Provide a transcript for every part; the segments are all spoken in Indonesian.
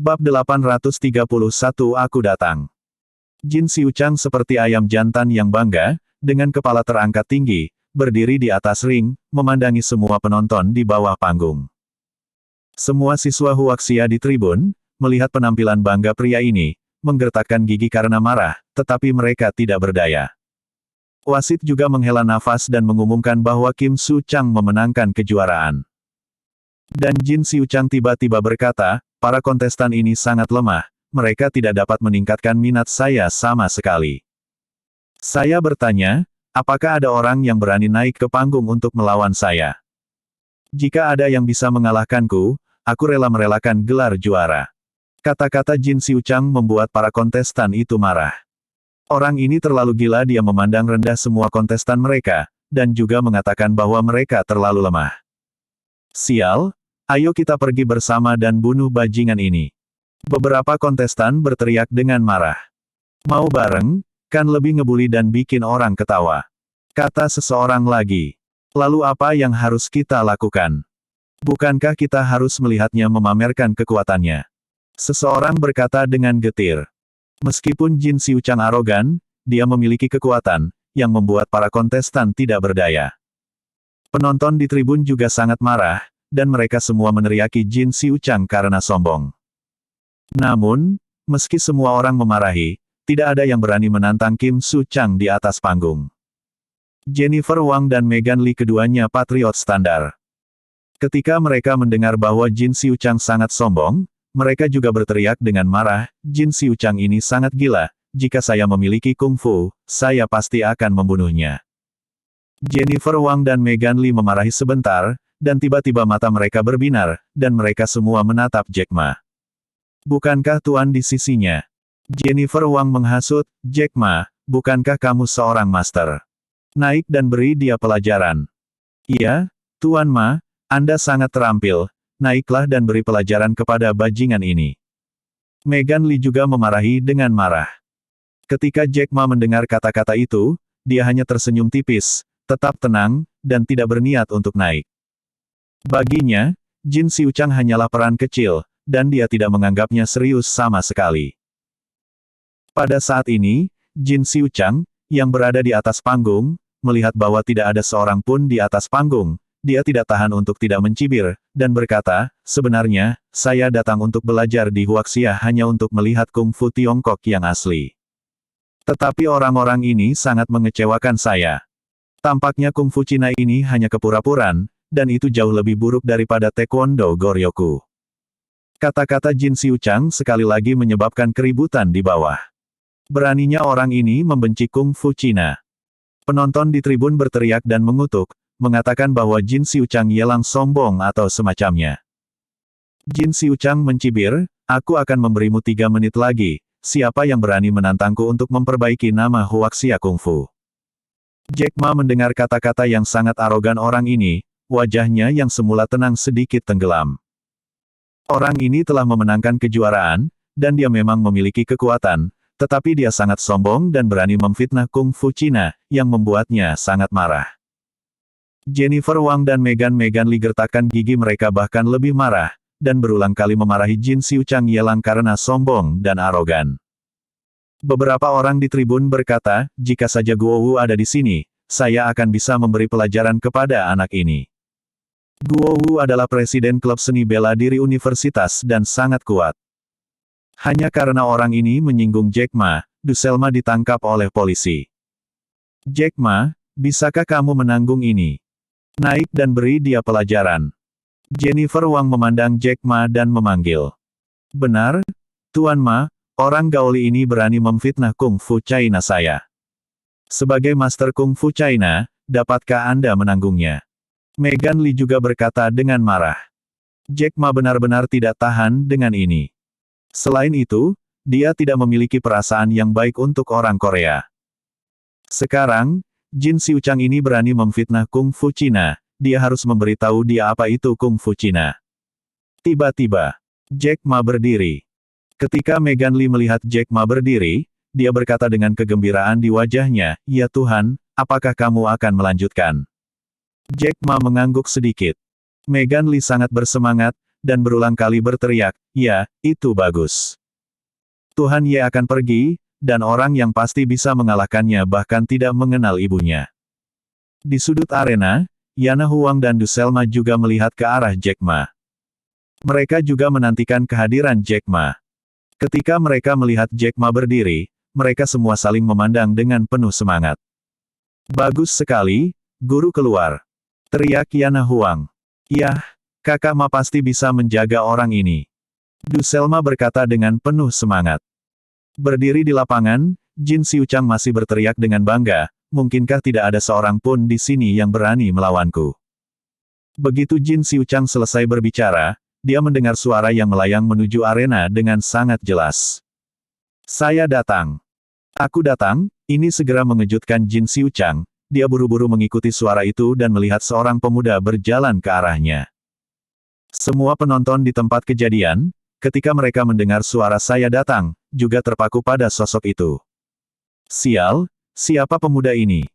Bab 831 Aku datang. Jin Xiuchang seperti ayam jantan yang bangga, dengan kepala terangkat tinggi, berdiri di atas ring, memandangi semua penonton di bawah panggung. Semua siswa Huaxia di tribun, melihat penampilan bangga pria ini, menggertakkan gigi karena marah, tetapi mereka tidak berdaya. Wasit juga menghela nafas dan mengumumkan bahwa Kim Su Chang memenangkan kejuaraan. Dan Jin Xiuchang tiba-tiba berkata, para kontestan ini sangat lemah, mereka tidak dapat meningkatkan minat saya sama sekali. Saya bertanya, apakah ada orang yang berani naik ke panggung untuk melawan saya? Jika ada yang bisa mengalahkanku, aku rela merelakan gelar juara. Kata-kata Jin Xiuchang membuat para kontestan itu marah. Orang ini terlalu gila, dia memandang rendah semua kontestan mereka, dan juga mengatakan bahwa mereka terlalu lemah. Sial, ayo kita pergi bersama dan bunuh bajingan ini. Beberapa kontestan berteriak dengan marah. Mau bareng, kan lebih ngebully dan bikin orang ketawa. Kata seseorang lagi. Lalu apa yang harus kita lakukan? Bukankah kita harus melihatnya memamerkan kekuatannya? Seseorang berkata dengan getir. Meskipun Jin Xiuchang arogan, dia memiliki kekuatan, yang membuat para kontestan tidak berdaya. Penonton di tribun juga sangat marah, dan mereka semua meneriaki Jin Xiuchang karena sombong. Namun, meski semua orang memarahi, tidak ada yang berani menantang Kim Su Chang di atas panggung. Jennifer Wang dan Megan Lee keduanya patriot standar. Ketika mereka mendengar bahwa Jin Xiuchang sangat sombong, mereka juga berteriak dengan marah, Jin Xiuchang ini sangat gila, jika saya memiliki kungfu, saya pasti akan membunuhnya. Jennifer Wang dan Megan Lee memarahi sebentar, dan tiba-tiba mata mereka berbinar, dan mereka semua menatap Jack Ma. Bukankah Tuan di sisinya? Jennifer Wang menghasut, Jack Ma, bukankah kamu seorang master? Naik dan beri dia pelajaran. Iya, Tuan Ma, Anda sangat terampil, naiklah dan beri pelajaran kepada bajingan ini. Megan Lee juga memarahi dengan marah. Ketika Jack Ma mendengar kata-kata itu, dia hanya tersenyum tipis, tetap tenang, dan tidak berniat untuk naik. Baginya, Jin Xiuchang hanyalah peran kecil, dan dia tidak menganggapnya serius sama sekali. Pada saat ini, Jin Xiuchang, yang berada di atas panggung, melihat bahwa tidak ada seorang pun di atas panggung, dia tidak tahan untuk tidak mencibir, dan berkata, sebenarnya, saya datang untuk belajar di Huaxia hanya untuk melihat kungfu Tiongkok yang asli. Tetapi orang-orang ini sangat mengecewakan saya. Tampaknya kungfu Cina ini hanya kepura-puraan, dan itu jauh lebih buruk daripada Taekwondo Goryeo. Kata-kata Jin Xiuchang sekali lagi menyebabkan keributan di bawah. Beraninya orang ini membenci kungfu Cina. Penonton di tribun berteriak dan mengutuk, mengatakan bahwa Jin Xiuchang yelang sombong atau semacamnya. Jin Xiuchang mencibir, aku akan memberimu 3 menit lagi, siapa yang berani menantangku untuk memperbaiki nama Huaxia Kungfu. Jack Ma mendengar kata-kata yang sangat arogan orang ini, wajahnya yang semula tenang sedikit tenggelam. Orang ini telah memenangkan kejuaraan, dan dia memang memiliki kekuatan, tetapi dia sangat sombong dan berani memfitnah kungfu Cina, yang membuatnya sangat marah. Jennifer Wang dan Megan Lee gertakkan gigi, mereka bahkan lebih marah, dan berulang kali memarahi Jin Xiuchang yelang karena sombong dan arogan. Beberapa orang di tribun berkata, jika saja Guo Wu ada di sini, saya akan bisa memberi pelajaran kepada anak ini. Guo Wu adalah presiden klub seni bela diri universitas dan sangat kuat. Hanya karena orang ini menyinggung Jack Ma, Du Selma ditangkap oleh polisi. Jack Ma, bisakah kamu menanggung ini? Naik dan beri dia pelajaran. Jennifer Wang memandang Jack Ma dan memanggil. Benar, Tuan Ma, orang Gaoli ini berani memfitnah Kung Fu China saya. Sebagai Master Kung Fu China, dapatkah Anda menanggungnya? Megan Lee juga berkata dengan marah. Jack Ma benar-benar tidak tahan dengan ini. Selain itu, dia tidak memiliki perasaan yang baik untuk orang Korea. Sekarang, Jin Xiuchang ini berani memfitnah Kung Fu Cina, dia harus memberitahu dia apa itu Kung Fu Cina. Tiba-tiba, Jack Ma berdiri. Ketika Megan Lee melihat Jack Ma berdiri, dia berkata dengan kegembiraan di wajahnya, ya Tuhan, apakah kamu akan melanjutkan? Jack Ma mengangguk sedikit. Megan Lee sangat bersemangat, dan berulang kali berteriak, "Ya, itu bagus. Tuhan Ye akan pergi, dan orang yang pasti bisa mengalahkannya bahkan tidak mengenal ibunya." Di sudut arena, Yana Huang dan Du Selma juga melihat ke arah Jack Ma. Mereka juga menantikan kehadiran Jack Ma. Ketika mereka melihat Jack Ma berdiri, mereka semua saling memandang dengan penuh semangat. "Bagus sekali, guru keluar!" teriak Yana Huang. "Yah, kakak Ma pasti bisa menjaga orang ini." Du Selma berkata dengan penuh semangat. Berdiri di lapangan, Jin Xiuchang masih berteriak dengan bangga, "Mungkinkah tidak ada seorang pun di sini yang berani melawanku?" Begitu Jin Xiuchang selesai berbicara, dia mendengar suara yang melayang menuju arena dengan sangat jelas. "Saya datang. Aku datang." Ini segera mengejutkan Jin Xiuchang. Dia buru-buru mengikuti suara itu dan melihat seorang pemuda berjalan ke arahnya. Semua penonton di tempat kejadian, ketika mereka mendengar suara "saya datang," juga terpaku pada sosok itu. Sial, siapa pemuda ini?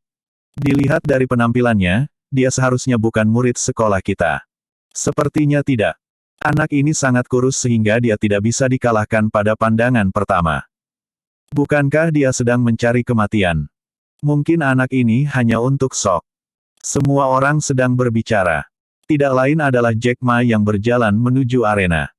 Dilihat dari penampilannya, dia seharusnya bukan murid sekolah kita. Sepertinya tidak. Anak ini sangat kurus sehingga dia tidak bisa dikalahkan pada pandangan pertama. Bukankah dia sedang mencari kematian? Mungkin anak ini hanya untuk shock. Semua orang sedang berbicara. Tidak lain adalah Jack Ma yang berjalan menuju arena.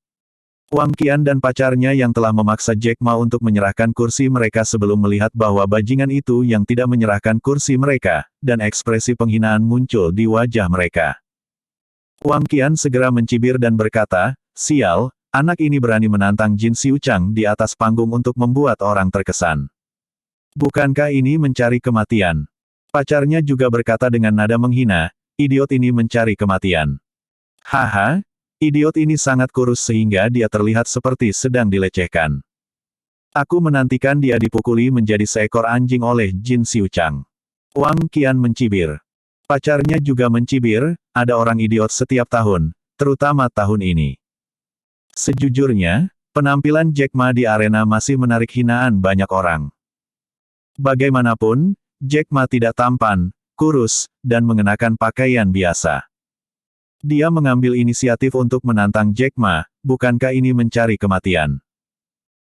Wang Qian dan pacarnya yang telah memaksa Jack Ma untuk menyerahkan kursi mereka sebelum melihat bahwa bajingan itu yang tidak menyerahkan kursi mereka, dan ekspresi penghinaan muncul di wajah mereka. Wang Qian segera mencibir dan berkata, "Sial, anak ini berani menantang Jin Xiuchang di atas panggung untuk membuat orang terkesan. Bukankah ini mencari kematian?" Pacarnya juga berkata dengan nada menghina, "Idiot ini mencari kematian. Haha, idiot ini sangat kurus sehingga dia terlihat seperti sedang dilecehkan. Aku menantikan dia dipukuli menjadi seekor anjing oleh Jin Xiuchang." Wang Qian mencibir. Pacarnya juga mencibir, "Ada orang idiot setiap tahun, terutama tahun ini." Sejujurnya, penampilan Jack Ma di arena masih menarik hinaan banyak orang. Bagaimanapun, Jack Ma tidak tampan, kurus, dan mengenakan pakaian biasa. Dia mengambil inisiatif untuk menantang Jack Ma, bukankah ini mencari kematian?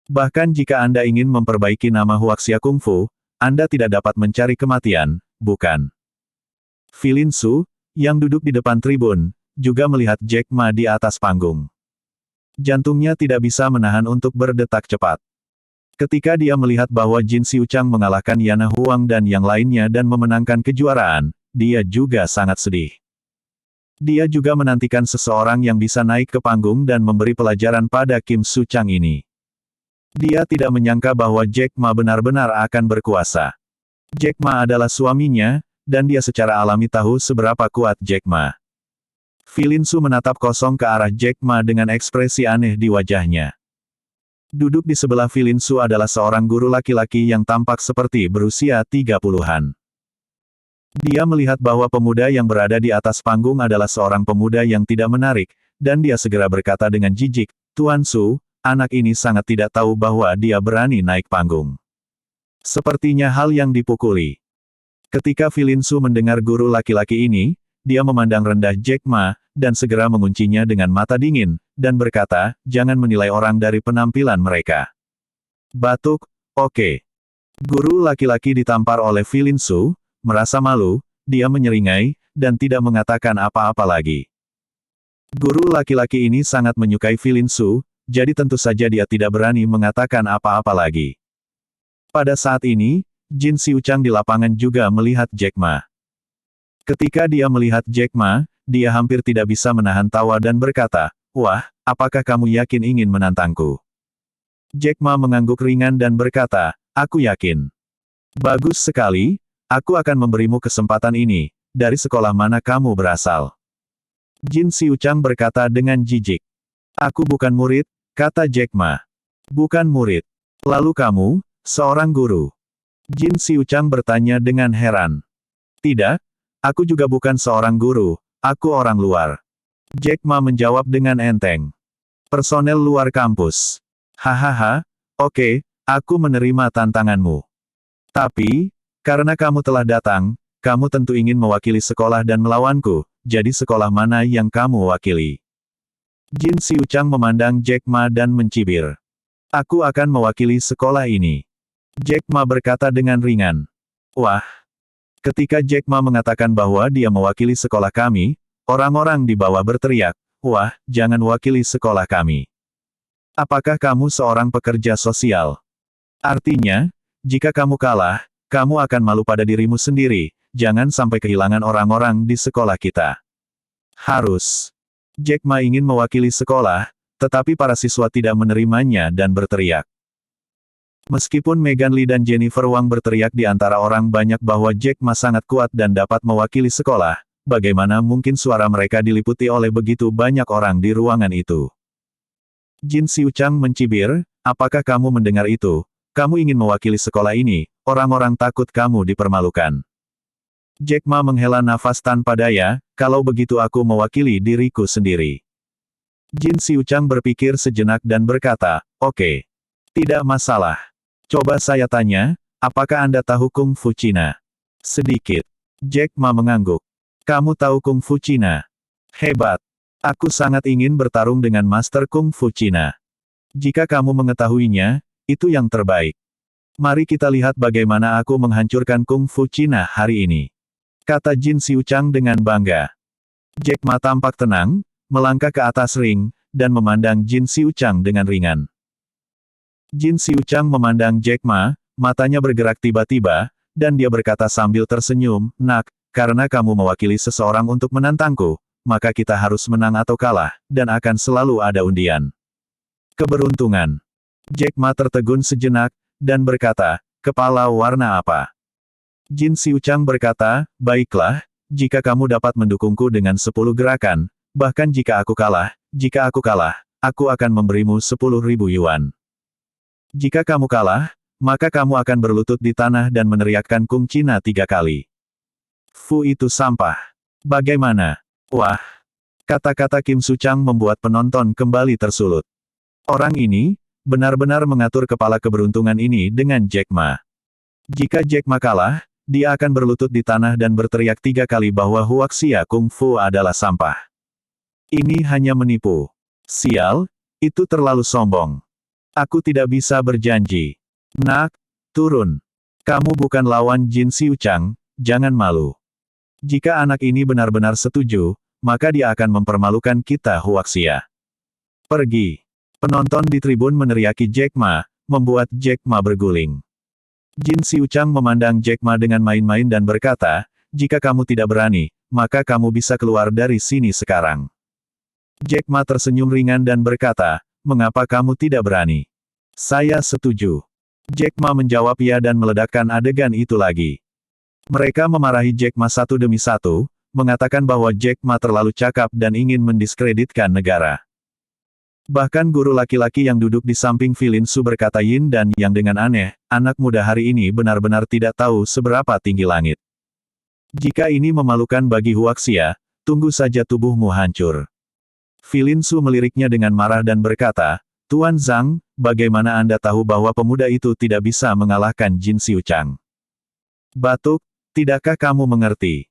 Bahkan jika Anda ingin memperbaiki nama Huaxia Kungfu, Anda tidak dapat mencari kematian, bukan? Filin Su, yang duduk di depan tribun, juga melihat Jack Ma di atas panggung. Jantungnya tidak bisa menahan untuk berdetak cepat. Ketika dia melihat bahwa Jin Xiuchang mengalahkan Yana Huang dan yang lainnya dan memenangkan kejuaraan, dia juga sangat sedih. Dia juga menantikan seseorang yang bisa naik ke panggung dan memberi pelajaran pada Kim Su Chang ini. Dia tidak menyangka bahwa Jack Ma benar-benar akan berkuasa. Jack Ma adalah suaminya, dan dia secara alami tahu seberapa kuat Jack Ma. Filin Su menatap kosong ke arah Jack Ma dengan ekspresi aneh di wajahnya. Duduk di sebelah Filin Su adalah seorang guru laki-laki yang tampak seperti berusia 30-an. Dia melihat bahwa pemuda yang berada di atas panggung adalah seorang pemuda yang tidak menarik, dan dia segera berkata dengan jijik, "Tuan Su, anak ini sangat tidak tahu bahwa dia berani naik panggung. Sepertinya hal yang dipukuli." Ketika Filin Su mendengar guru laki-laki ini, dia memandang rendah Jack Ma, dan segera menguncinya dengan mata dingin, dan berkata, "Jangan menilai orang dari penampilan mereka." Batuk, oke. Guru laki-laki ditampar oleh Filin Su, merasa malu, dia menyeringai, dan tidak mengatakan apa-apa lagi. Guru laki-laki ini sangat menyukai Filin Su, jadi tentu saja dia tidak berani mengatakan apa-apa lagi. Pada saat ini, Jin Xiuchang di lapangan juga melihat Jack Ma. Ketika dia melihat Jack Ma, dia hampir tidak bisa menahan tawa dan berkata, "Wah, apakah kamu yakin ingin menantangku?" Jack Ma mengangguk ringan dan berkata, "Aku yakin." "Bagus sekali, aku akan memberimu kesempatan ini. Dari sekolah mana kamu berasal?" Jin Xiuchang berkata dengan jijik. "Aku bukan murid," kata Jack Ma. "Bukan murid. Lalu kamu, seorang guru?" Jin Xiuchang bertanya dengan heran. "Tidak, aku juga bukan seorang guru, aku orang luar." Jack Ma menjawab dengan enteng. "Personel luar kampus." "Hahaha, oke, aku menerima tantanganmu. Tapi, karena kamu telah datang, kamu tentu ingin mewakili sekolah dan melawanku, jadi sekolah mana yang kamu wakili?" Jin Xiuchang memandang Jack Ma dan mencibir. Aku akan mewakili sekolah ini. Jack Ma berkata dengan ringan. Wah. Ketika Jack Ma mengatakan bahwa dia mewakili sekolah kami, orang-orang di bawah berteriak, wah, jangan wakili sekolah kami. Apakah kamu seorang pekerja sosial? Artinya, jika kamu kalah, kamu akan malu pada dirimu sendiri, jangan sampai kehilangan orang-orang di sekolah kita. Harus. Jack Ma ingin mewakili sekolah, tetapi para siswa tidak menerimanya dan berteriak. Meskipun Megan Lee dan Jennifer Wang berteriak di antara orang banyak bahwa Jack Ma sangat kuat dan dapat mewakili sekolah, bagaimana mungkin suara mereka diliputi oleh begitu banyak orang di ruangan itu? Jin Xiuchang mencibir, apakah kamu mendengar itu? Kamu ingin mewakili sekolah ini, orang-orang takut kamu dipermalukan. Jack Ma menghela nafas tanpa daya, kalau begitu aku mewakili diriku sendiri. Jin Xiuchang berpikir sejenak dan berkata, oke. Tidak masalah. Coba saya tanya, apakah Anda tahu Kung Fu Cina? Sedikit. Jack Ma mengangguk. Kamu tahu Kung Fu Cina? Hebat. Aku sangat ingin bertarung dengan Master Kung Fu Cina. Jika kamu mengetahuinya, itu yang terbaik. Mari kita lihat bagaimana aku menghancurkan Kung Fu Cina hari ini. Kata Jin Xiuchang dengan bangga. Jack Ma tampak tenang, melangkah ke atas ring, dan memandang Jin Xiuchang dengan ringan. Jin Xiuchang memandang Jack Ma, matanya bergerak tiba-tiba, dan dia berkata sambil tersenyum, nak, karena kamu mewakili seseorang untuk menantangku, maka kita harus menang atau kalah, dan akan selalu ada undian. Keberuntungan. Jack Ma tertegun sejenak, dan berkata, kepala warna apa? Jin Xiuchang berkata, baiklah, jika kamu dapat mendukungku dengan 10 gerakan, bahkan jika aku kalah, aku akan memberimu 10.000 yuan. Jika kamu kalah, maka kamu akan berlutut di tanah dan meneriakkan Kung Cina 3 kali. Fu itu sampah. Bagaimana? Wah. Kata-kata Kim Suchang membuat penonton kembali tersulut. Orang ini, benar-benar mengatur kepala keberuntungan ini dengan Jack Ma. Jika Jack Ma kalah, dia akan berlutut di tanah dan berteriak 3 kali bahwa Huaxia Kung Fu adalah sampah. Ini hanya menipu. Sial, itu terlalu sombong. Aku tidak bisa berjanji. Nak, turun. Kamu bukan lawan Jin Xiuchang, jangan malu. Jika anak ini benar-benar setuju, maka dia akan mempermalukan kita Huaxia. Pergi. Penonton di tribun meneriaki Jack Ma, membuat Jack Ma berguling. Jin Xiuchang memandang Jack Ma dengan main-main dan berkata, jika kamu tidak berani, maka kamu bisa keluar dari sini sekarang. Jack Ma tersenyum ringan dan berkata, mengapa kamu tidak berani? Saya setuju. Jack Ma menjawab ya dan meledakkan adegan itu lagi. Mereka memarahi Jack Ma satu demi satu, mengatakan bahwa Jack Ma terlalu cakap dan ingin mendiskreditkan negara. Bahkan guru laki-laki yang duduk di samping Filin Su berkata yin dan yang dengan aneh, anak muda hari ini benar-benar tidak tahu seberapa tinggi langit. Jika ini memalukan bagi Huaxia, tunggu saja tubuhmu hancur. Filin Su meliriknya dengan marah dan berkata, Tuan Zhang, bagaimana Anda tahu bahwa pemuda itu tidak bisa mengalahkan Jin Xiuchang? Batuk, tidakkah kamu mengerti?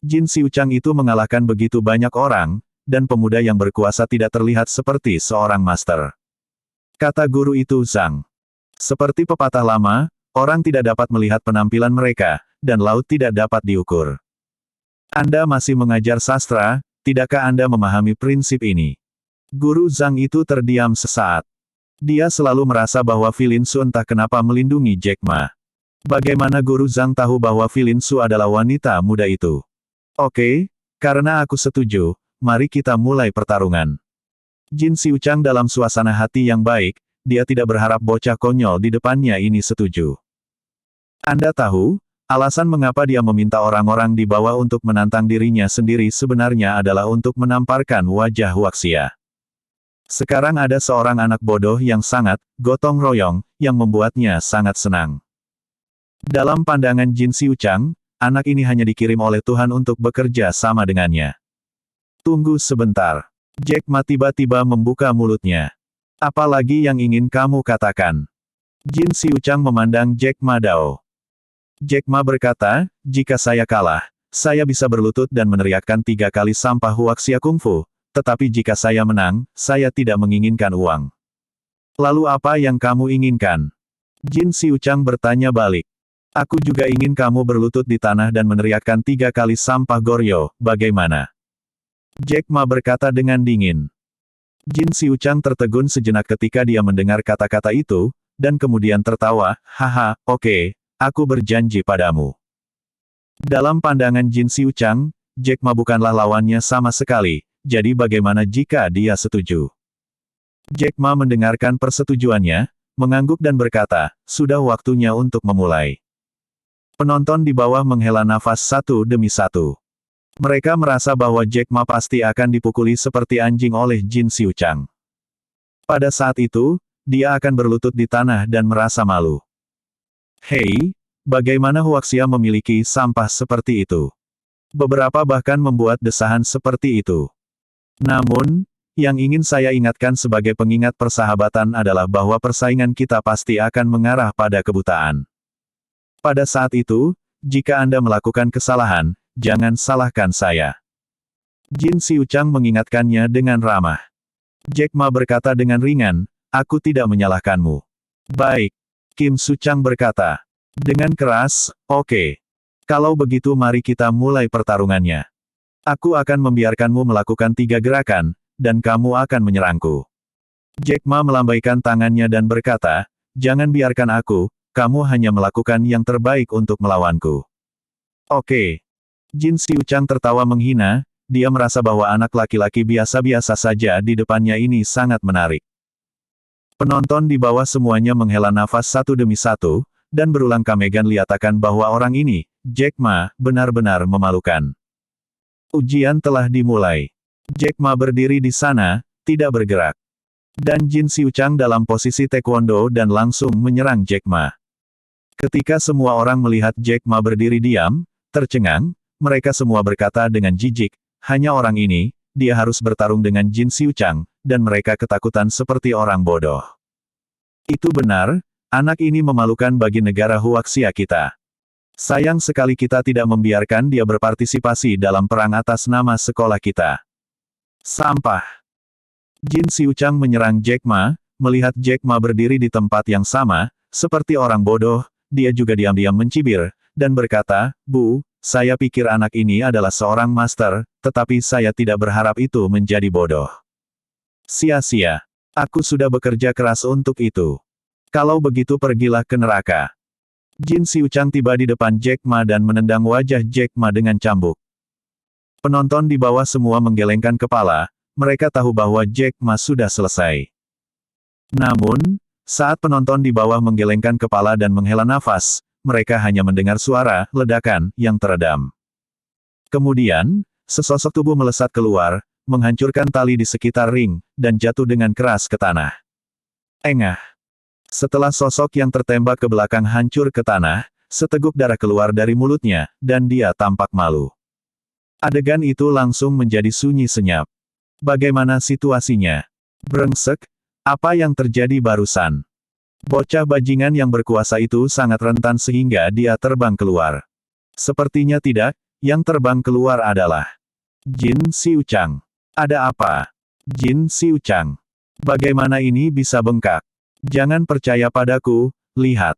Jin Xiuchang itu mengalahkan begitu banyak orang, dan pemuda yang berkuasa tidak terlihat seperti seorang master. Kata guru itu Zhang. Seperti pepatah lama, orang tidak dapat melihat penampilan mereka, dan laut tidak dapat diukur. Anda masih mengajar sastra, tidakkah Anda memahami prinsip ini? Guru Zhang itu terdiam sesaat. Dia selalu merasa bahwa Filin Su entah kenapa melindungi Jack Ma. Bagaimana guru Zhang tahu bahwa Filin Su adalah wanita muda itu? Oke, karena aku setuju, mari kita mulai pertarungan. Jin Xiuchang dalam suasana hati yang baik, dia tidak berharap bocah konyol di depannya ini setuju. Anda tahu, alasan mengapa dia meminta orang-orang di bawah untuk menantang dirinya sendiri sebenarnya adalah untuk menamparkan wajah Huaxia. Sekarang ada seorang anak bodoh yang sangat, gotong royong, yang membuatnya sangat senang. Dalam pandangan Jin Xiuchang, anak ini hanya dikirim oleh Tuhan untuk bekerja sama dengannya. Tunggu sebentar. Jack Ma tiba-tiba membuka mulutnya. Apa lagi yang ingin kamu katakan? Jin Xiuchang memandang Jack Ma Dao. Jack Ma berkata, jika saya kalah, saya bisa berlutut dan meneriakkan 3 kali sampah Huaxia Kung Fu, tetapi jika saya menang, saya tidak menginginkan uang. Lalu apa yang kamu inginkan? Jin Xiuchang bertanya balik. Aku juga ingin kamu berlutut di tanah dan meneriakkan 3 kali sampah Goryo, bagaimana? Jack Ma berkata dengan dingin. Jin Xiuchang tertegun sejenak ketika dia mendengar kata-kata itu, dan kemudian tertawa, haha, oke, aku berjanji padamu. Dalam pandangan Jin Xiuchang, Jack Ma bukanlah lawannya sama sekali, jadi bagaimana jika dia setuju? Jack Ma mendengarkan persetujuannya, mengangguk dan berkata, sudah waktunya untuk memulai. Penonton di bawah menghela nafas satu demi satu. Mereka merasa bahwa Jack Ma pasti akan dipukuli seperti anjing oleh Jin Xiuchang. Pada saat itu, dia akan berlutut di tanah dan merasa malu. Hei, bagaimana Huaxia memiliki sampah seperti itu? Beberapa bahkan membuat desahan seperti itu. Namun, yang ingin saya ingatkan sebagai pengingat persahabatan adalah bahwa persaingan kita pasti akan mengarah pada kebutaan. Pada saat itu, jika Anda melakukan kesalahan, jangan salahkan saya. Jin Xiuchang mengingatkannya dengan ramah. Jack Ma berkata dengan ringan, aku tidak menyalahkanmu. Baik. Kim Suchang berkata. Dengan keras, oke. Kalau begitu mari kita mulai pertarungannya. Aku akan membiarkanmu melakukan 3 gerakan, dan kamu akan menyerangku. Jack Ma melambaikan tangannya dan berkata, jangan biarkan aku, kamu hanya melakukan yang terbaik untuk melawanku. Oke. Jin Xiuchang tertawa menghina, dia merasa bahwa anak laki-laki biasa-biasa saja di depannya ini sangat menarik. Penonton di bawah semuanya menghela nafas satu demi satu, dan berulang Kamegan liatakan bahwa orang ini, Jack Ma, benar-benar memalukan. Ujian telah dimulai. Jack Ma berdiri di sana, tidak bergerak. Dan Jin Xiuchang dalam posisi taekwondo dan langsung menyerang Jack Ma. Ketika semua orang melihat Jack Ma berdiri diam, tercengang, mereka semua berkata dengan jijik, hanya orang ini, dia harus bertarung dengan Jin Xiuchang, dan mereka ketakutan seperti orang bodoh. Itu benar, anak ini memalukan bagi negara Huaxia kita. Sayang sekali kita tidak membiarkan dia berpartisipasi dalam perang atas nama sekolah kita. Sampah. Jin Xiuchang menyerang Jack Ma, melihat Jack Ma berdiri di tempat yang sama, seperti orang bodoh, dia juga diam-diam mencibir, dan berkata, Bu, saya pikir anak ini adalah seorang master, tetapi saya tidak berharap itu menjadi bodoh. Sia-sia. Aku sudah bekerja keras untuk itu. Kalau begitu pergilah ke neraka. Jin Xiuchang tiba di depan Jack Ma dan menendang wajah Jack Ma dengan cambuk. Penonton di bawah semua menggelengkan kepala, mereka tahu bahwa Jack Ma sudah selesai. Namun, saat penonton di bawah menggelengkan kepala dan menghela nafas, mereka hanya mendengar suara ledakan yang teredam. Kemudian, sesosok tubuh melesat keluar, menghancurkan tali di sekitar ring, dan jatuh dengan keras ke tanah. Engah. Setelah sosok yang tertembak ke belakang hancur ke tanah, seteguk darah keluar dari mulutnya, dan dia tampak malu. Adegan itu langsung menjadi sunyi senyap. Bagaimana situasinya? Brengsek, apa yang terjadi barusan? Bocah bajingan yang berkuasa itu sangat rentan sehingga dia terbang keluar. Sepertinya tidak, yang terbang keluar adalah Jin Xiuchang. Ada apa? Jin Xiuchang. Bagaimana ini bisa bengkak? Jangan percaya padaku, lihat.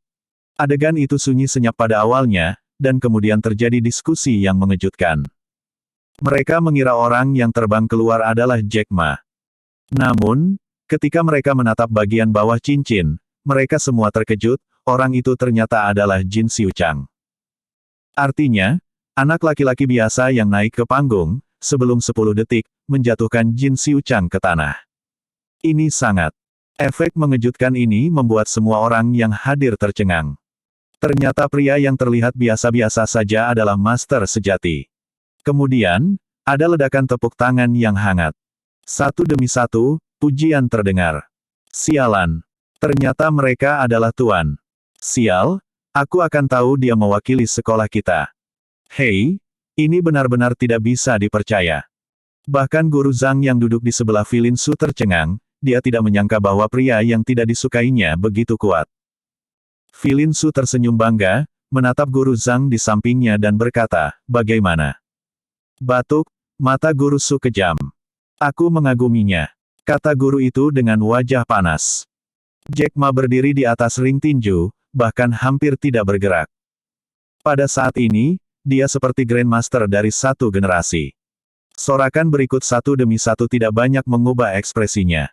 Adegan itu sunyi senyap pada awalnya, dan kemudian terjadi diskusi yang mengejutkan. Mereka mengira orang yang terbang keluar adalah Jack Ma. Namun, ketika mereka menatap bagian bawah cincin, mereka semua terkejut, orang itu ternyata adalah Jin Xiuchang. Artinya, anak laki-laki biasa yang naik ke panggung, sebelum 10 detik, menjatuhkan Jin Xiuchang ke tanah. Ini sangat. Efek mengejutkan ini membuat semua orang yang hadir tercengang. Ternyata pria yang terlihat biasa-biasa saja adalah master sejati. Kemudian, ada ledakan tepuk tangan yang hangat. Satu demi satu, pujian terdengar. Sialan. Ternyata mereka adalah tuan. Sial, aku akan tahu dia mewakili sekolah kita. Hei, ini benar-benar tidak bisa dipercaya. Bahkan guru Zhang yang duduk di sebelah Filin Su tercengang, dia tidak menyangka bahwa pria yang tidak disukainya begitu kuat. Filin Su tersenyum bangga, menatap guru Zhang di sampingnya dan berkata, bagaimana? Batuk, mata guru Su kejam. Aku mengaguminya, kata guru itu dengan wajah panas. Jack Ma berdiri di atas ring tinju, bahkan hampir tidak bergerak. Pada saat ini, dia seperti Grandmaster dari satu generasi. Sorakan berikut satu demi satu tidak banyak mengubah ekspresinya.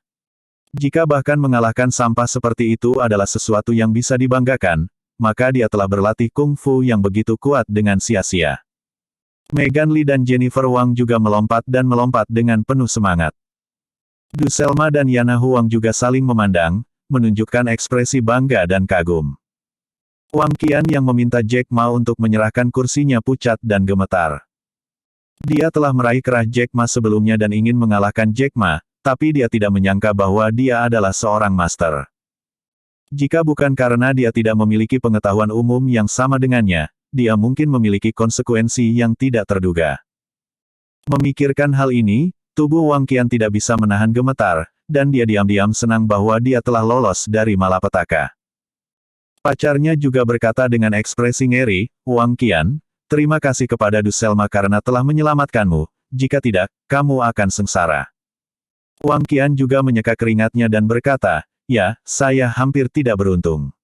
Jika bahkan mengalahkan sampah seperti itu adalah sesuatu yang bisa dibanggakan, maka dia telah berlatih kungfu yang begitu kuat dengan sia-sia. Megan Lee dan Jennifer Wang juga melompat dan melompat dengan penuh semangat. Du Selma dan Yana Huang juga saling memandang, menunjukkan ekspresi bangga dan kagum. Wang Qian yang meminta Jack Ma untuk menyerahkan kursinya pucat dan gemetar. Dia telah meraih kerah Jack Ma sebelumnya dan ingin mengalahkan Jack Ma, tapi dia tidak menyangka bahwa dia adalah seorang master. Jika bukan karena dia tidak memiliki pengetahuan umum yang sama dengannya, dia mungkin memiliki konsekuensi yang tidak terduga. Memikirkan hal ini, tubuh Wang Qian tidak bisa menahan gemetar, dan dia diam-diam senang bahwa dia telah lolos dari malapetaka. Pacarnya juga berkata dengan ekspresi ngeri, Wang Qian, terima kasih kepada Du Selma karena telah menyelamatkanmu, jika tidak, kamu akan sengsara. Wang Qian juga menyeka keringatnya dan berkata, ya, saya hampir tidak beruntung.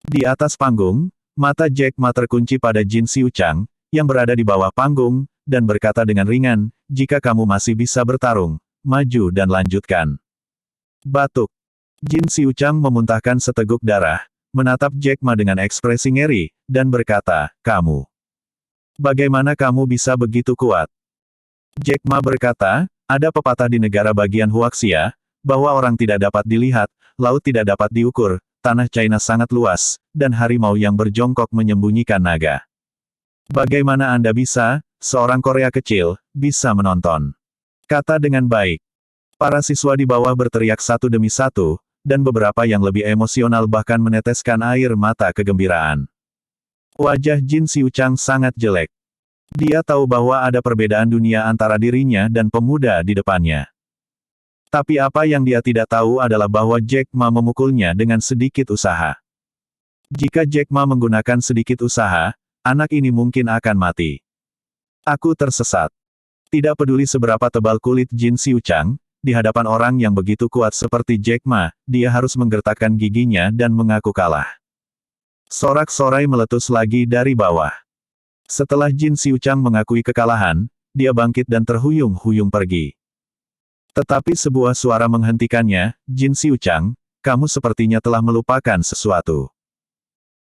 Di atas panggung, mata Jack Ma terkunci pada Jin Xiuchang, yang berada di bawah panggung, dan berkata dengan ringan, jika kamu masih bisa bertarung, maju dan lanjutkan. Batuk. Jin Xiuchang memuntahkan seteguk darah, menatap Jack Ma dengan ekspresi ngeri, dan berkata, kamu. Bagaimana kamu bisa begitu kuat? Jack Ma berkata, ada pepatah di negara bagian Huaxia, bahwa orang tidak dapat dilihat, laut tidak dapat diukur, tanah China sangat luas, dan harimau yang berjongkok menyembunyikan naga. Bagaimana Anda bisa, seorang Korea kecil, bisa menonton? Kata dengan baik. Para siswa di bawah berteriak satu demi satu, dan beberapa yang lebih emosional bahkan meneteskan air mata kegembiraan. Wajah Jin Xiuchang sangat jelek. Dia tahu bahwa ada perbedaan dunia antara dirinya dan pemuda di depannya. Tapi apa yang dia tidak tahu adalah bahwa Jack Ma memukulnya dengan sedikit usaha. Jika Jack Ma menggunakan sedikit usaha, anak ini mungkin akan mati. Aku tersesat. Tidak peduli seberapa tebal kulit Jin Xiuchang, di hadapan orang yang begitu kuat seperti Jack Ma, dia harus menggertakkan giginya dan mengaku kalah. Sorak-sorai meletus lagi dari bawah. Setelah Jin Xiuchang mengakui kekalahan, dia bangkit dan terhuyung-huyung pergi. Tetapi sebuah suara menghentikannya, Jin Xiuchang, kamu sepertinya telah melupakan sesuatu.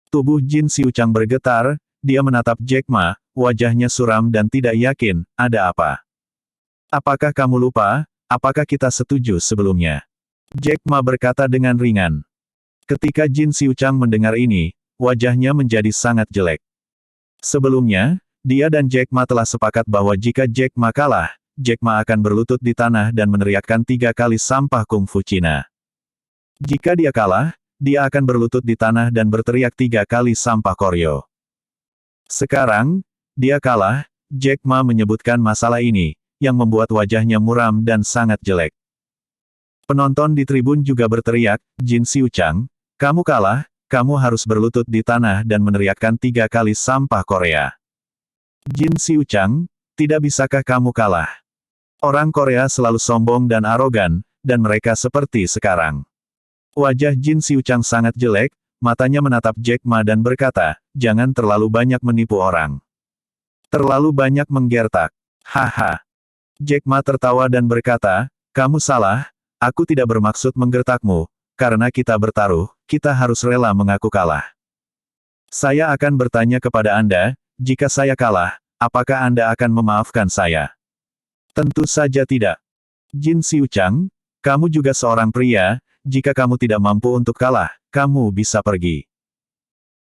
Tubuh Jin Xiuchang bergetar, dia menatap Jack Ma, wajahnya suram dan tidak yakin, ada apa? Apakah kamu lupa? Apakah kita setuju sebelumnya? Jack Ma berkata dengan ringan. Ketika Jin Xiuchang mendengar ini, wajahnya menjadi sangat jelek. Sebelumnya, dia dan Jack Ma telah sepakat bahwa jika Jack Ma kalah, Jack Ma akan berlutut di tanah dan meneriakkan 3 kali sampah kungfu Cina. Jika dia kalah, dia akan berlutut di tanah dan berteriak 3 kali sampah koreo. Sekarang, dia kalah, Jack Ma menyebutkan masalah ini, yang membuat wajahnya muram dan sangat jelek. Penonton di tribun juga berteriak, Jin Xiuchang, kamu kalah, kamu harus berlutut di tanah dan meneriakkan 3 kali sampah Korea. Jin Xiuchang, tidak bisakah kamu kalah? Orang Korea selalu sombong dan arogan, dan mereka seperti sekarang. Wajah Jin Xiuchang sangat jelek, matanya menatap Jack Ma dan berkata, jangan terlalu banyak menipu orang. Terlalu banyak menggertak. Haha. Jack Ma tertawa dan berkata, kamu salah, aku tidak bermaksud menggertakmu, karena kita bertaruh, kita harus rela mengaku kalah. Saya akan bertanya kepada Anda, jika saya kalah, apakah Anda akan memaafkan saya? Tentu saja tidak. Jin Xiuchang, kamu juga seorang pria, jika kamu tidak mampu untuk kalah, kamu bisa pergi.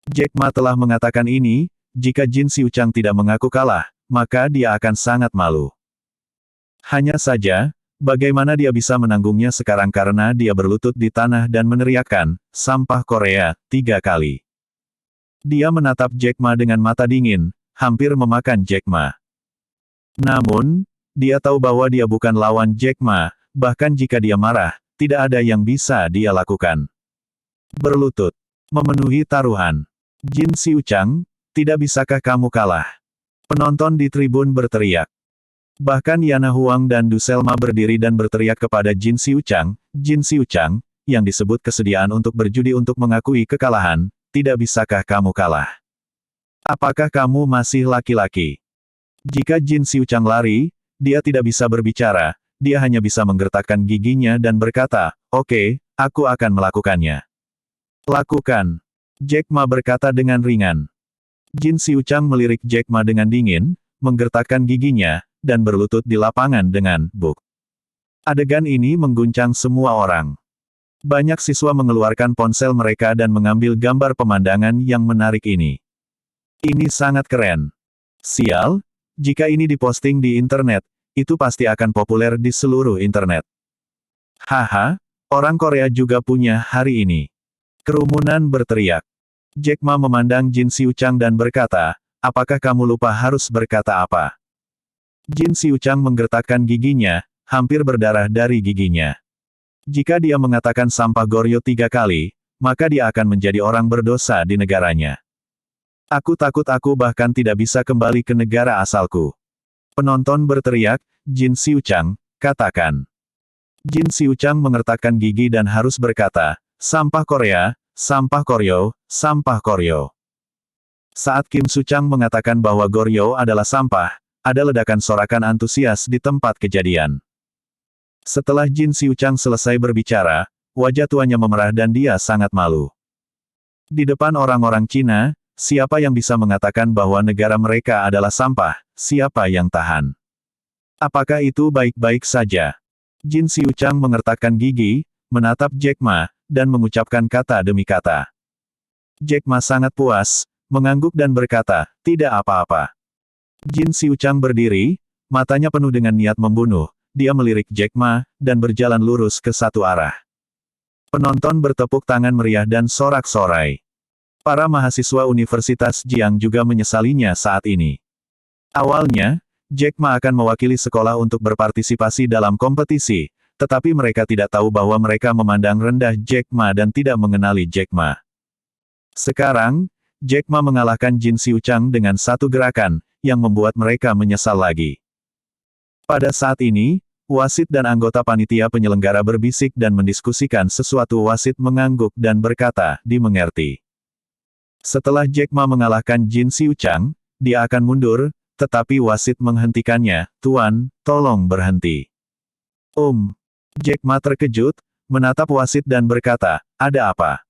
Jack Ma telah mengatakan ini, jika Jin Xiuchang tidak mengaku kalah, maka dia akan sangat malu. Hanya saja, bagaimana dia bisa menanggungnya sekarang karena dia berlutut di tanah dan meneriakkan, sampah Korea, 3 kali. Dia menatap Jack Ma dengan mata dingin, hampir memakan Jack Ma. Namun, dia tahu bahwa dia bukan lawan Jack Ma, bahkan jika dia marah, tidak ada yang bisa dia lakukan. Berlutut. Memenuhi taruhan. Jin Xiuchang, tidak bisakah kamu kalah? Penonton di tribun berteriak. Bahkan Yana Huang dan Du Selma berdiri dan berteriak kepada Jin Xiuchang, Jin Xiuchang, yang disebut kesediaan untuk berjudi untuk mengakui kekalahan, tidak bisakah kamu kalah? Apakah kamu masih laki-laki? Jika Jin Xiuchang lari, dia tidak bisa berbicara, dia hanya bisa menggertakkan giginya dan berkata, oke, aku akan melakukannya. Lakukan. Jack Ma berkata dengan ringan. Jin Xiuchang melirik Jack Ma dengan dingin, menggertakkan giginya, dan berlutut di lapangan dengan buk. Adegan ini mengguncang semua orang. Banyak siswa mengeluarkan ponsel mereka dan mengambil gambar pemandangan yang menarik ini. Ini sangat keren. Sial, jika ini diposting di internet, itu pasti akan populer di seluruh internet. Haha, orang Korea juga punya hari ini. Kerumunan berteriak. Jack Ma memandang Jin Xiuchang dan berkata, apakah kamu lupa harus berkata apa? Jin Xiuchang menggertakkan giginya, hampir berdarah dari giginya. Jika dia mengatakan sampah Goryeo 3 kali, maka dia akan menjadi orang berdosa di negaranya. Aku takut aku bahkan tidak bisa kembali ke negara asalku. Penonton berteriak, Jin Xiuchang, katakan. Jin Xiuchang mengertakkan gigi dan harus berkata, sampah Korea, sampah Goryeo, sampah Goryeo. Saat Kim Suchang mengatakan bahwa Goryeo adalah sampah, ada ledakan sorakan antusias di tempat kejadian. Setelah Jin Xiuchang selesai berbicara, wajah tuanya memerah dan dia sangat malu. Di depan orang-orang Cina, siapa yang bisa mengatakan bahwa negara mereka adalah sampah, siapa yang tahan? Apakah itu baik-baik saja? Jin Xiuchang mengertakkan gigi, menatap Jack Ma, dan mengucapkan kata demi kata. Jack Ma sangat puas, mengangguk dan berkata, tidak apa-apa. Jin Xiuchang berdiri, matanya penuh dengan niat membunuh, dia melirik Jack Ma, dan berjalan lurus ke satu arah. Penonton bertepuk tangan meriah dan sorak-sorai. Para mahasiswa Universitas Jiang juga menyesalinya saat ini. Awalnya, Jack Ma akan mewakili sekolah untuk berpartisipasi dalam kompetisi, tetapi mereka tidak tahu bahwa mereka memandang rendah Jack Ma dan tidak mengenali Jack Ma. Sekarang, Jack Ma mengalahkan Jin Xiuchang dengan satu gerakan, yang membuat mereka menyesal lagi. Pada saat ini, wasit dan anggota panitia penyelenggara berbisik dan mendiskusikan sesuatu. Wasit mengangguk dan berkata, dimengerti. Setelah Jack Ma mengalahkan Jin Xiuchang, dia akan mundur, tetapi wasit menghentikannya, Tuan, tolong berhenti. Jack Ma terkejut, menatap wasit dan berkata, ada apa?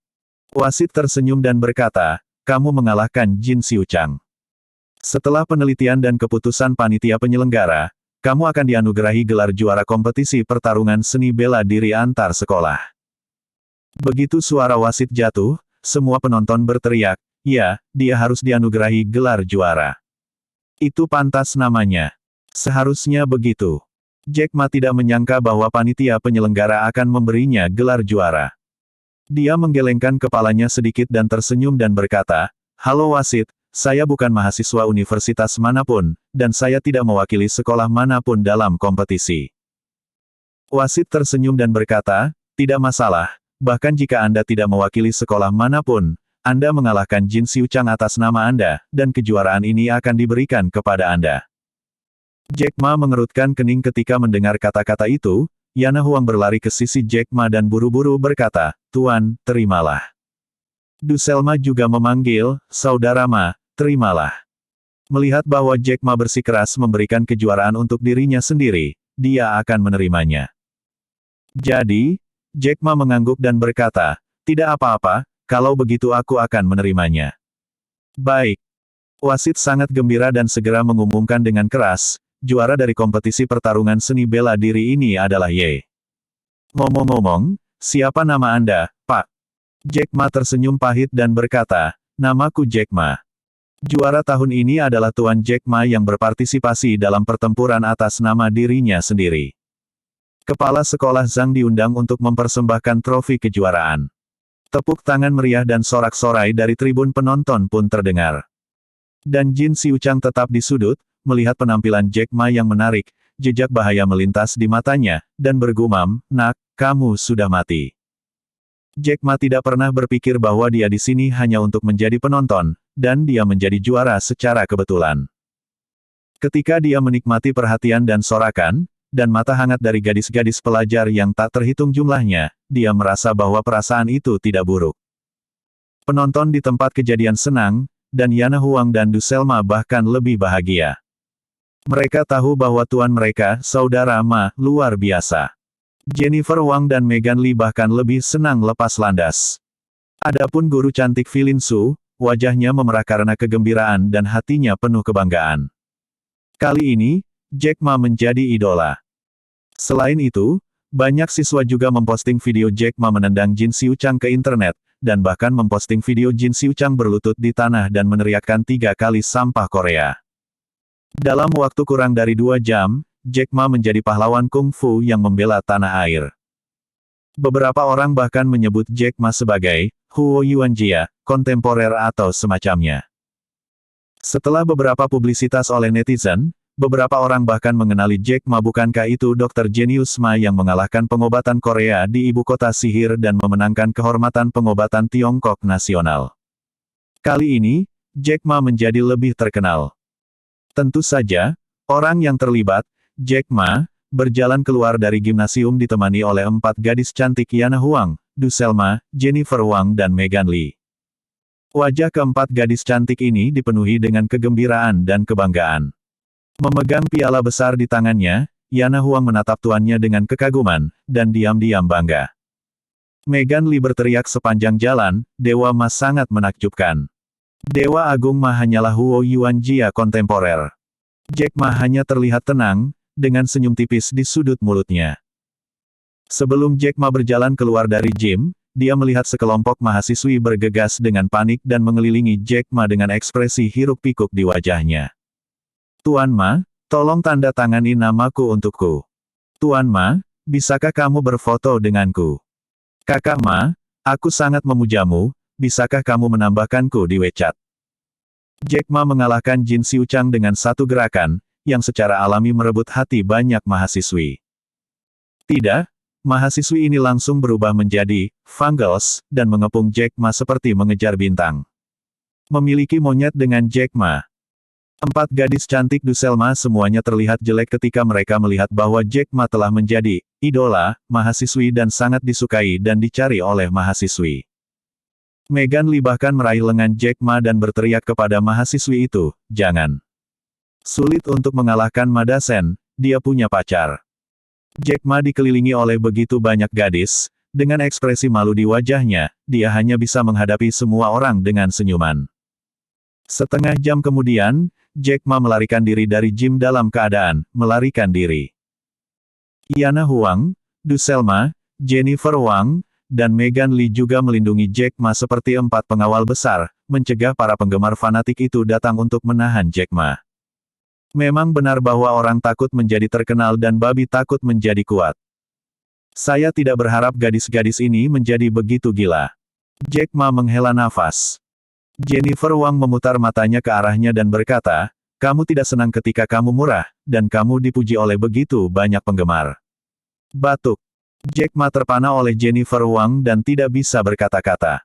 Wasit tersenyum dan berkata, kamu mengalahkan Jin Xiuchang. Setelah penelitian dan keputusan panitia penyelenggara, kamu akan dianugerahi gelar juara kompetisi pertarungan seni bela diri antar sekolah. Begitu suara wasit jatuh, semua penonton berteriak, ya, dia harus dianugerahi gelar juara. Itu pantas namanya. Seharusnya begitu. Jack Ma tidak menyangka bahwa panitia penyelenggara akan memberinya gelar juara. Dia menggelengkan kepalanya sedikit dan tersenyum dan berkata, halo wasit, saya bukan mahasiswa universitas manapun, dan saya tidak mewakili sekolah manapun dalam kompetisi. Wasit tersenyum dan berkata, tidak masalah, bahkan jika Anda tidak mewakili sekolah manapun, Anda mengalahkan Jin Xiuchang atas nama Anda, dan kejuaraan ini akan diberikan kepada Anda. Jack Ma mengerutkan kening ketika mendengar kata-kata itu. Yana Huang berlari ke sisi Jack Ma dan buru-buru berkata, Tuan, terimalah. Du Selma juga memanggil, Saudara Ma, terimalah. Melihat bahwa Jack Ma bersikeras memberikan kejuaraan untuk dirinya sendiri, dia akan menerimanya. Jadi, Jack Ma mengangguk dan berkata, tidak apa-apa, kalau begitu aku akan menerimanya. Baik. Wasit sangat gembira dan segera mengumumkan dengan keras, juara dari kompetisi pertarungan seni bela diri ini adalah Ye. Ngomong-ngomong, siapa nama Anda, Pak? Jack Ma tersenyum pahit dan berkata, namaku Jack Ma. Juara tahun ini adalah Tuan Jack Ma yang berpartisipasi dalam pertempuran atas nama dirinya sendiri. Kepala sekolah Zhang diundang untuk mempersembahkan trofi kejuaraan. Tepuk tangan meriah dan sorak-sorai dari tribun penonton pun terdengar. Dan Jin Xiuchang tetap di sudut, melihat penampilan Jack Ma yang menarik, jejak bahaya melintas di matanya, dan bergumam, nak, kamu sudah mati. Jack Ma tidak pernah berpikir bahwa dia di sini hanya untuk menjadi penonton, dan dia menjadi juara secara kebetulan. Ketika dia menikmati perhatian dan sorakan, dan mata hangat dari gadis-gadis pelajar yang tak terhitung jumlahnya, dia merasa bahwa perasaan itu tidak buruk. Penonton di tempat kejadian senang, dan Yana Huang dan Du Selma bahkan lebih bahagia. Mereka tahu bahwa tuan mereka, saudara Ma, luar biasa. Jennifer Wang dan Megan Lee bahkan lebih senang lepas landas. Adapun guru cantik Filin Su, wajahnya memerah karena kegembiraan dan hatinya penuh kebanggaan. Kali ini, Jack Ma menjadi idola. Selain itu, banyak siswa juga memposting video Jack Ma menendang Jin Xiuchang ke internet, dan bahkan memposting video Jin Xiuchang berlutut di tanah dan meneriakkan 3 kali sampah Korea. Dalam waktu kurang dari 2 jam, Jack Ma menjadi pahlawan kungfu yang membela tanah air. Beberapa orang bahkan menyebut Jack Ma sebagai Huo Yuanjia, kontemporer atau semacamnya. Setelah beberapa publisitas oleh netizen, beberapa orang bahkan mengenali Jack Ma. Bukankah itu Dr. Genius Ma yang mengalahkan pengobatan Korea di ibu kota sihir dan memenangkan kehormatan pengobatan Tiongkok nasional? Kali ini, Jack Ma menjadi lebih terkenal. Tentu saja, orang yang terlibat, Jack Ma, berjalan keluar dari gimnasium ditemani oleh 4 gadis cantik Yana Huang, Du Selma, Jennifer Wang dan Megan Lee. Wajah keempat gadis cantik ini dipenuhi dengan kegembiraan dan kebanggaan. Memegang piala besar di tangannya, Yana Huang menatap tuannya dengan kekaguman, dan diam-diam bangga. Megan Lee berteriak sepanjang jalan, Dewa Ma sangat menakjubkan. Dewa Agung Ma hanyalah Huo Yuanjia kontemporer. Jack Ma hanya terlihat tenang, dengan senyum tipis di sudut mulutnya. Sebelum Jack Ma berjalan keluar dari gym, dia melihat sekelompok mahasiswi bergegas dengan panik dan mengelilingi Jack Ma dengan ekspresi hiruk-pikuk di wajahnya. Tuan Ma, tolong tanda tangani namaku untukku. Tuan Ma, bisakah kamu berfoto denganku? Kakak Ma, aku sangat memujamu, bisakah kamu menambahkanku di WeChat? Jack Ma mengalahkan Jin Xiuchang dengan satu gerakan, yang secara alami merebut hati banyak mahasiswi. Tidak, mahasiswi ini langsung berubah menjadi Fangirls, dan mengepung Jack Ma seperti mengejar bintang. Memiliki monyet dengan Jack Ma. 4 gadis cantik Du Selma semuanya terlihat jelek ketika mereka melihat bahwa Jack Ma telah menjadi idola mahasiswi dan sangat disukai dan dicari oleh mahasiswi. Megan Lee bahkan meraih lengan Jack Ma dan berteriak kepada mahasiswi itu, jangan. Sulit untuk mengalahkan Ma Dasen, dia punya pacar. Jack Ma dikelilingi oleh begitu banyak gadis, dengan ekspresi malu di wajahnya, dia hanya bisa menghadapi semua orang dengan senyuman. Setengah jam kemudian, Jack Ma melarikan diri dari gym dalam keadaan melarikan diri. Yana Huang, Du Selma, Jennifer Wang, dan Megan Lee juga melindungi Jack Ma seperti 4 pengawal besar, mencegah para penggemar fanatik itu datang untuk menahan Jack Ma. Memang benar bahwa orang takut menjadi terkenal dan babi takut menjadi kuat. Saya tidak berharap gadis-gadis ini menjadi begitu gila. Jack Ma menghela nafas. Jennifer Wang memutar matanya ke arahnya dan berkata, kamu tidak senang ketika kamu murah, dan kamu dipuji oleh begitu banyak penggemar. Batuk. Jack Ma terpana oleh Jennifer Wang dan tidak bisa berkata-kata.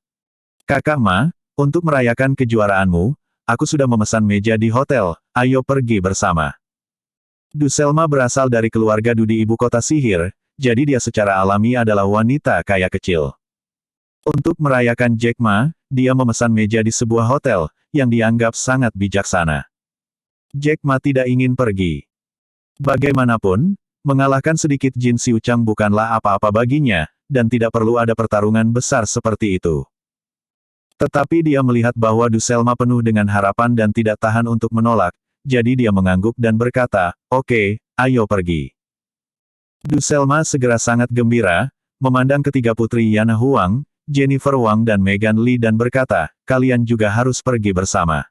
Kakak Ma, untuk merayakan kejuaraanmu, aku sudah memesan meja di hotel, ayo pergi bersama. Du Selma berasal dari keluarga Du di ibu kota sihir, jadi dia secara alami adalah wanita kaya kecil. Untuk merayakan Jack Ma, dia memesan meja di sebuah hotel, yang dianggap sangat bijaksana. Jack Ma tidak ingin pergi. Bagaimanapun, mengalahkan sedikit Jin Xiuchang bukanlah apa-apa baginya, dan tidak perlu ada pertarungan besar seperti itu. Tetapi dia melihat bahwa Du Selma penuh dengan harapan dan tidak tahan untuk menolak, jadi dia mengangguk dan berkata, oke, ayo pergi. Du Selma segera sangat gembira, memandang ketiga putri Yana Huang, Jennifer Wang dan Megan Lee dan berkata, kalian juga harus pergi bersama.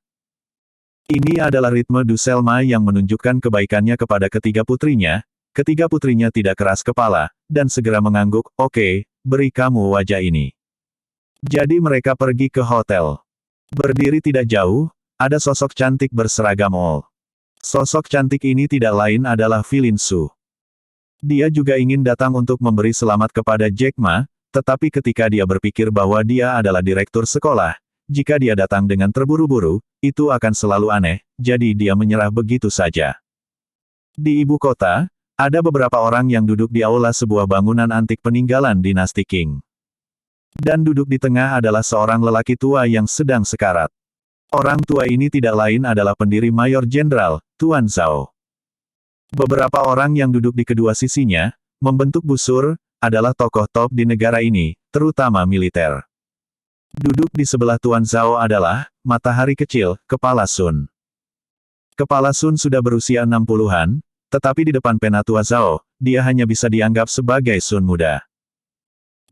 Ini adalah ritme Du Selma yang menunjukkan kebaikannya kepada ketiga putrinya. Ketiga putrinya tidak keras kepala, dan segera mengangguk, oke, beri kamu wajah ini. Jadi mereka pergi ke hotel. Berdiri tidak jauh, ada sosok cantik berseragam all. Sosok cantik ini tidak lain adalah Filin Su. Dia juga ingin datang untuk memberi selamat kepada Jack Ma, tetapi ketika dia berpikir bahwa dia adalah direktur sekolah, jika dia datang dengan terburu-buru, itu akan selalu aneh, jadi dia menyerah begitu saja. Di ibu kota, ada beberapa orang yang duduk di aula sebuah bangunan antik peninggalan dinasti Qing. Dan duduk di tengah adalah seorang lelaki tua yang sedang sekarat. Orang tua ini tidak lain adalah pendiri Mayor Jenderal, Tuan Zhao. Beberapa orang yang duduk di kedua sisinya, membentuk busur, adalah tokoh top di negara ini, terutama militer. Duduk di sebelah Tuan Zhao adalah, matahari kecil, Kepala Sun. Kepala Sun sudah berusia 60-an, tetapi di depan Penatua Zhao, dia hanya bisa dianggap sebagai Sun muda.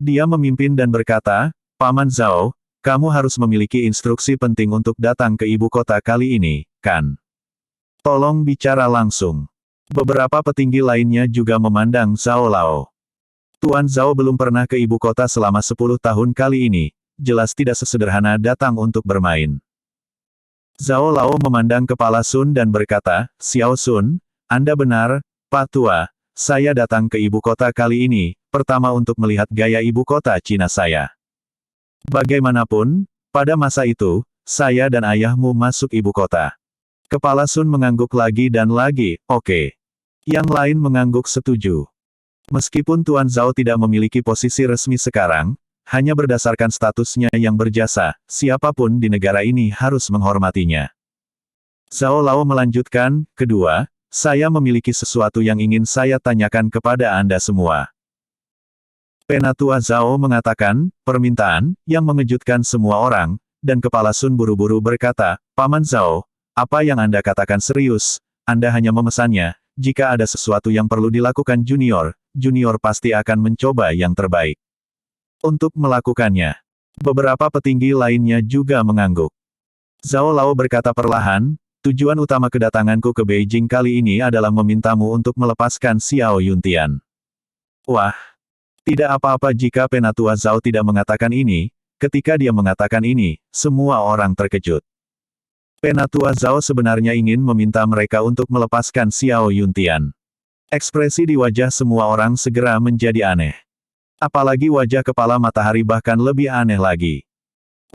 Dia memimpin dan berkata, Paman Zhao, kamu harus memiliki instruksi penting untuk datang ke ibu kota kali ini, kan? Tolong bicara langsung. Beberapa petinggi lainnya juga memandang Zhao Lao. Tuan Zhao belum pernah ke ibu kota selama 10 tahun kali ini, jelas tidak sesederhana datang untuk bermain. Zhao Lao memandang Kepala Sun dan berkata, Xiao Sun, Anda benar, Pak Tua, saya datang ke ibu kota kali ini, pertama untuk melihat gaya ibu kota Cina saya. Bagaimanapun, pada masa itu, saya dan ayahmu masuk ibu kota. Kepala Sun mengangguk lagi dan lagi, oke. Yang lain mengangguk setuju. Meskipun Tuan Zhao tidak memiliki posisi resmi sekarang, hanya berdasarkan statusnya yang berjasa, siapapun di negara ini harus menghormatinya. Zhao Lao melanjutkan, kedua, saya memiliki sesuatu yang ingin saya tanyakan kepada Anda semua. Penatua Zhao mengatakan, permintaan, yang mengejutkan semua orang, dan Kepala Sun buru-buru berkata, Paman Zhao, apa yang Anda katakan serius, Anda hanya memesannya, jika ada sesuatu yang perlu dilakukan junior, junior pasti akan mencoba yang terbaik. Untuk melakukannya, beberapa petinggi lainnya juga mengangguk. Zhao Lao berkata perlahan, tujuan utama kedatanganku ke Beijing kali ini adalah memintamu untuk melepaskan Xiao Yuntian. Wah! Tidak apa-apa jika Penatua Zhao tidak mengatakan ini, ketika dia mengatakan ini, semua orang terkejut. Penatua Zhao sebenarnya ingin meminta mereka untuk melepaskan Xiao Yuntian. Ekspresi di wajah semua orang segera menjadi aneh. Apalagi wajah Kepala Matahari bahkan lebih aneh lagi.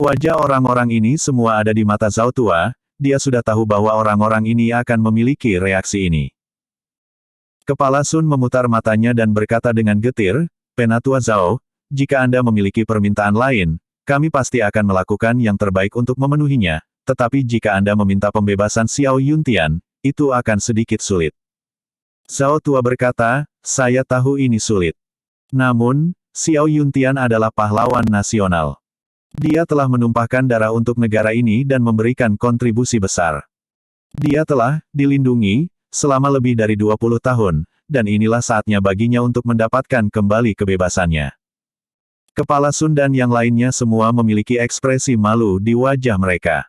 Wajah orang-orang ini semua ada di mata Zhao Tua, dia sudah tahu bahwa orang-orang ini akan memiliki reaksi ini. Kepala Sun memutar matanya dan berkata dengan getir, Penatua Zhao, jika Anda memiliki permintaan lain, kami pasti akan melakukan yang terbaik untuk memenuhinya, tetapi jika Anda meminta pembebasan Xiao Yuntian, itu akan sedikit sulit. Zhao Tua berkata, saya tahu ini sulit. Namun, Xiao Yuntian adalah pahlawan nasional. Dia telah menumpahkan darah untuk negara ini dan memberikan kontribusi besar. Dia telah dilindungi selama lebih dari 20 tahun, dan inilah saatnya baginya untuk mendapatkan kembali kebebasannya. Kepala Sun dan yang lainnya semua memiliki ekspresi malu di wajah mereka.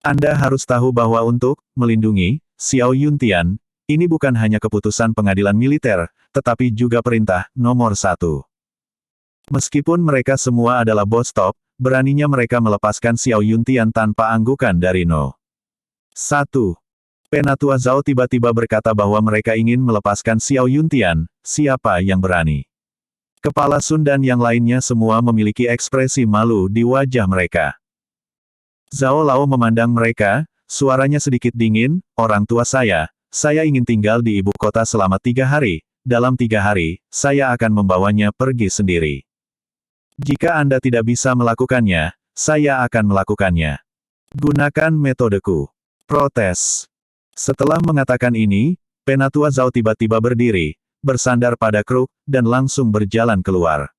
Anda harus tahu bahwa untuk melindungi Xiao Yuntian, ini bukan hanya keputusan pengadilan militer, tetapi juga perintah nomor 1. Meskipun mereka semua adalah bos top, beraninya mereka melepaskan Xiao Yuntian tanpa anggukan dari No. 1. Penatua Zhao tiba-tiba berkata bahwa mereka ingin melepaskan Xiao Yuntian, siapa yang berani? Kepala Sun dan yang lainnya semua memiliki ekspresi malu di wajah mereka. Zhao Lao memandang mereka, suaranya sedikit dingin, orang tua saya ingin tinggal di ibu kota selama 3 hari, dalam 3 hari, saya akan membawanya pergi sendiri. Jika Anda tidak bisa melakukannya, saya akan melakukannya. Gunakan metodeku. Protes. Setelah mengatakan ini, Penatua Zhao tiba-tiba berdiri, bersandar pada kruk, dan langsung berjalan keluar.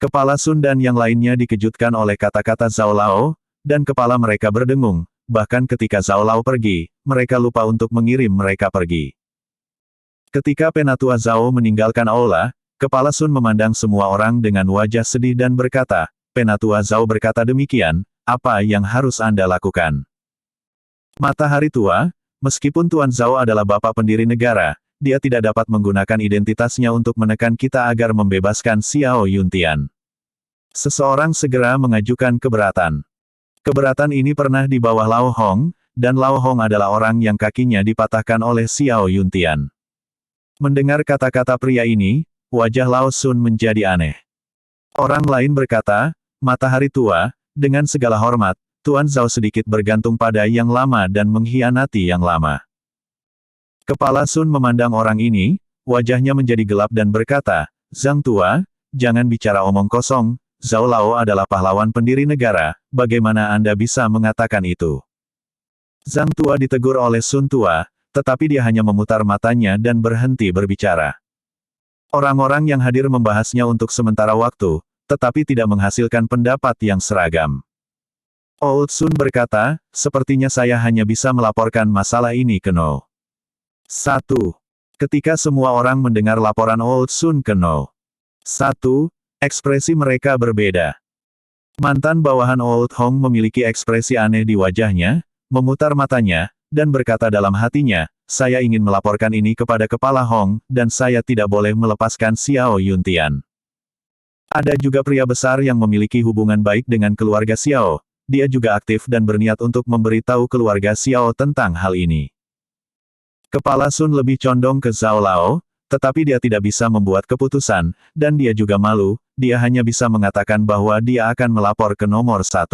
Kepala Sun dan yang lainnya dikejutkan oleh kata-kata Zhao Lao, dan kepala mereka berdengung, bahkan ketika Zhao Lao pergi, mereka lupa untuk mengirim mereka pergi. Ketika Penatua Zhao meninggalkan aula, Kepala Sun memandang semua orang dengan wajah sedih dan berkata, Penatua Zhao berkata demikian, apa yang harus Anda lakukan? Matahari tua, meskipun Tuan Zhao adalah bapak pendiri negara, dia tidak dapat menggunakan identitasnya untuk menekan kita agar membebaskan Xiao Yuntian. Seseorang segera mengajukan keberatan. Keberatan ini pernah di bawah Lao Hong, dan Lao Hong adalah orang yang kakinya dipatahkan oleh Xiao Yuntian. Mendengar kata-kata pria ini, wajah Lao Sun menjadi aneh. Orang lain berkata, Matahari tua, Dengan segala hormat, Tuan Zhao sedikit bergantung pada yang lama dan mengkhianati yang lama. Kepala Sun memandang orang ini, wajahnya menjadi gelap dan berkata, Zhang Tua, jangan bicara omong kosong, Zhao Lao adalah pahlawan pendiri negara, bagaimana Anda bisa mengatakan itu? Zhang Tua ditegur oleh Sun Tua, tetapi dia hanya memutar matanya dan berhenti berbicara. Orang-orang yang hadir membahasnya untuk sementara waktu, tetapi tidak menghasilkan pendapat yang seragam. Old Sun berkata, sepertinya saya hanya bisa melaporkan masalah ini ke No. 1. Ketika semua orang mendengar laporan Old Sun ke No. 1, ekspresi mereka berbeda. Mantan bawahan Old Hong memiliki ekspresi aneh di wajahnya, memutar matanya, dan berkata dalam hatinya, saya ingin melaporkan ini kepada Kepala Hong, dan saya tidak boleh melepaskan Xiao Yuntian. Ada juga pria besar yang memiliki hubungan baik dengan keluarga Xiao. Dia juga aktif dan berniat untuk memberitahu keluarga Xiao tentang hal ini. Kepala Sun lebih condong ke Zhao Lao, tetapi dia tidak bisa membuat keputusan, dan dia juga malu, dia hanya bisa mengatakan bahwa dia akan melapor ke nomor 1.